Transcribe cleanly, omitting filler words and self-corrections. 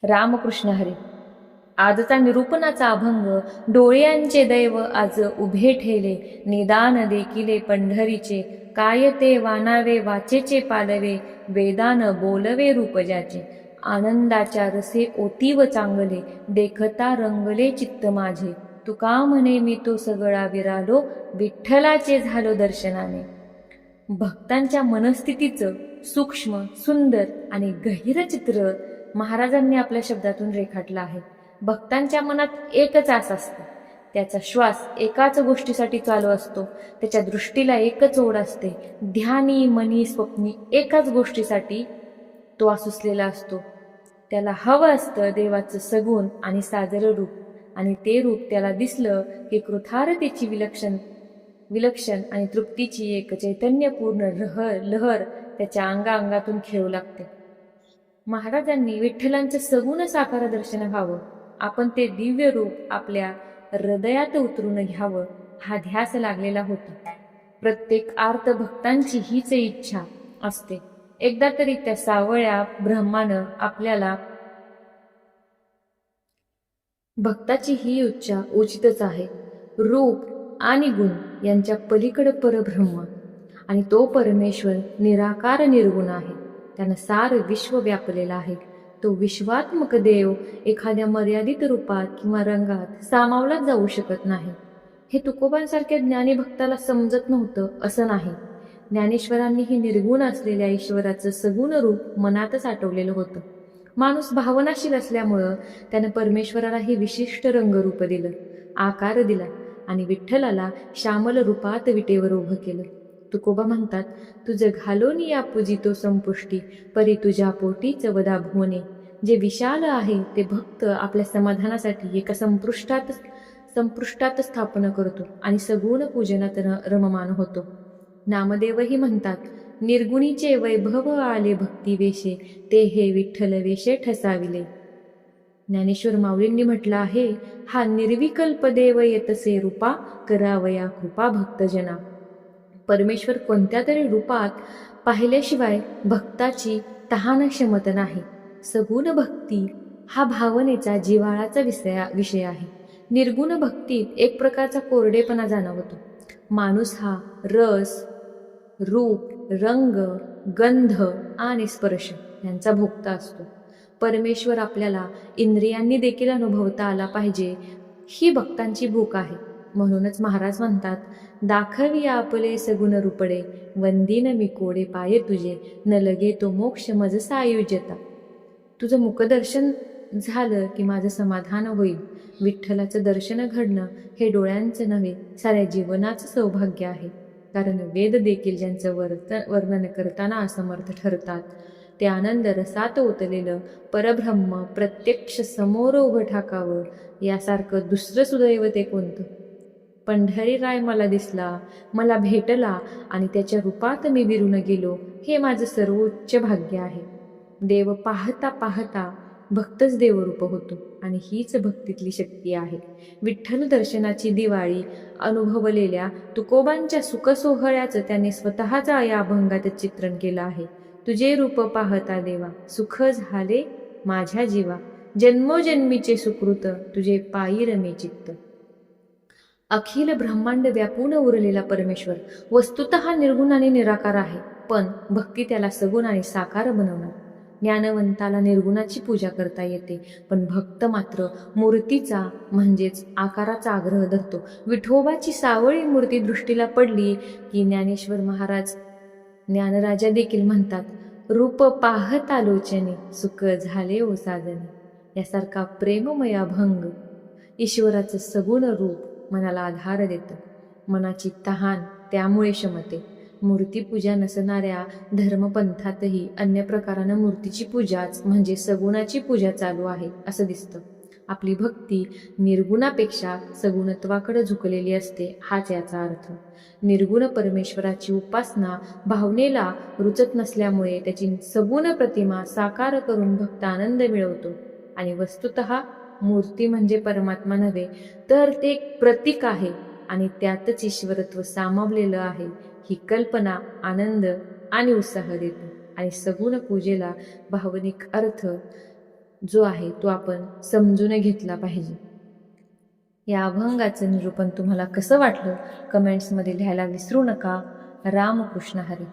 रामकृष्ण हरी. आजचा निरूपणाचा अभंग. डोळ्यांचे दैव आज उभे ठेले, निदान देखिले पंढरीचे. काय ते वानावे वाचेचे पालवे, वेदान बोलवे रूप ज्याचे. आनंदाच्या रसे ओतीव चांगले, देखता रंगले चित्त माझे. तुका म्हणे मी तो सगळा विरालो, विठ्ठलाचे झालो दर्शनाने. भक्तांच्या मनस्थितीचं सूक्ष्म, सुंदर आणि गहिर चित्र महाराजांनी आपल्या शब्दातून रेखाटलं आहे. भक्तांच्या मनात एकच आस असते, त्याचा श्वास एकाच गोष्टीसाठी चालू असतो, त्याच्या दृष्टीला एकच ओढ असते, ध्यानी मनी स्वप्नी एकाच गोष्टीसाठी तो आसुसलेला असतो. त्याला हवं असतं देवाचं सगुण आणि सादर रूप, आणि ते रूप त्याला दिसलं की कृतार्थतेची विलक्षण आणि तृप्तीची एक चैतन्यपूर्ण लहर त्याच्या अंगातून खेळू लागते. महाराजांनी विठ्ठलांचं सगुण साकार दर्शन व्हावं, आपण ते दिव्य रूप आपल्या हृदयात उतरून घ्यावं, हा ध्यास लागलेला होता. प्रत्येक आर्त भक्तांची हीच इच्छा असते. एकदा तरी त्या सावळ्या ब्रह्मानं आपल्याला भक्ताची ही इच्छा उचितच आहे. रूप आणि गुण यांच्या पलीकडे परब्रह्म, आणि तो परमेश्वर निराकार निर्गुण आहे. त्यानं सार विश्व व्यापलेला आहे. तो विश्वात्मक देव एखाद्या मर्यादित रूपात किंवा रंगात सामावला जाऊ शकत नाही. हे तुकोबांसारख्या ज्ञानी भक्ताला समजत नव्हतं असं नाही. ज्ञानेश्वरांनी हे निर्गुण असलेल्या ईश्वराचं सगुण रूप मनातच आठवलेलं होतं. माणूस भावनाशील असल्यामुळं त्यानं परमेश्वराला हे विशिष्ट रंगरूप दिलं, आकार दिला, आणि विठ्ठलाला श्यामल रूपात विटेवर उभं केलं. तुकोबा म्हणतात, तुझं घालोनी या पूजितो संपुष्टी, परी तुझ्या पोटीच वदा भुवने. जे विशाल आहे ते भक्त आपल्या समाधानासाठी एका संपुष्टात स्थापन करतो आणि सगुण पूजनात रममान होतो. नामदेवही म्हणतात, निर्गुणीचे वैभव आले भक्ती वेशे, ते हे विठ्ठल वेशे ठसाविले. ज्ञानेश्वर माऊलींनी म्हटलं आहे, हा निर्विकल्प देव येतसे रूपा, करावया कृपा भक्तजना. परमेश्वर कोणत्या तरी रूपात पाहिल्याशिवाय भक्ताची तहान क्षमत नाही. सगुण भक्ती हा भावनेचा जिव्हाळाचा विषय आहे. निर्गुण भक्तीत एक प्रकारचा कोरडेपणा जाणवतो. माणूस हा रस, रूप, रंग, गंध आणि स्पर्श यांचा भोक्ता असतो. परमेश्वर आपल्याला इंद्रियांनी देखील अनुभवता आला पाहिजे, ही भक्तांची भूक आहे. म्हणूनच महाराज म्हणतात, दाखवी आपले सगुण रूपडे, वंदीन मी कोडे पाये तुझे, न लगे तो मोक्ष मज सायुज्यता. तुझं मुखदर्शन झालं की माझं समाधान होईल. विठ्ठलाचं दर्शन घडणं हे डोळ्यांचं नव्हे, साऱ्या जीवनाचं सौभाग्य आहे. कारण वेद देखील ज्यांचं वर्णन करताना असमर्थ ठरतात, ते आनंद रसात ओतलेलं परब्रह्म प्रत्यक्ष समोर उभं ठाकावं, यासारखं दुसरं सुदैव ते कोणतं. पंढरीराय मला दिसला, मला भेटला, आणि त्याच्या रूपात मी विरून गेलो, हे माझं सर्वोच्च भाग्य आहे. देव पाहता पाहता भक्तच देवरूप होतो, आणि हीच भक्तीतली शक्ती आहे. विठ्ठल दर्शनाची दिवाळी अनुभवलेल्या तुकोबांच्या सुखसोहळ्याचं त्यांनी स्वतःचा या अभंगात चित्रण केलं आहे. तुझे रूप पाहता देवा, सुख झाले माझ्या जीवा, जन्मोजन्मीचे सुकृत तुझे पायी रमे चित्त. अखिल ब्रह्मांड व्यापून उरलेला परमेश्वर वस्तुतः निर्गुण आणि निराकार आहे, पण भक्ती त्याला सगुण आणि साकार बनवणार. ज्ञानवंताला निर्गुणाची पूजा करता येते, पण भक्त मात्र मूर्तीचा म्हणजेच आकाराचा आग्रह धरतो. विठोबाची सावळी मूर्ती दृष्टीला पडली की ज्ञानेश्वर महाराज, ज्ञानराजा देखील म्हणतात, रूप पाहता लोचने, सुख झाले ओ साजने. यासारखा प्रेममय अभंग ईश्वराचं सगुण रूप मनाला आधार देतं. मनाची तहान त्यामुळे शमते. मूर्तीपूजा नसणाऱ्या धर्मपंथातही अन्य प्रकारानं मूर्तीची पूजाच म्हणजे सगुणाची पूजा चालू आहे असं दिसतं. आपली भक्ती निर्गुणापेक्षा सगुणत्वाकडे झुकलेली असते, हाच याचा अर्थ. निर्गुण परमेश्वराची उपासना भावनेला रुचत नसल्यामुळे त्याची सगुण प्रतिमा साकार करून भक्त आनंद मिळवतो. आणि वस्तुतः मूर्ती म्हणजे परमात्मा नव्हे, तर ते एक प्रतीक आहे, आणि त्यातच ईश्वरत्व सामावलेलं आहे. ही कल्पना आनंद आणि उत्साह देते, आणि सगुण पूजेला भावनिक अर्थ जो आहे तो आपण समजून घेतला पाहिजे. या अभंगाचं निरूपण तुम्हाला कसं वाटलं कमेंट्समध्ये लिहायला विसरू नका. रामकृष्ण हरी.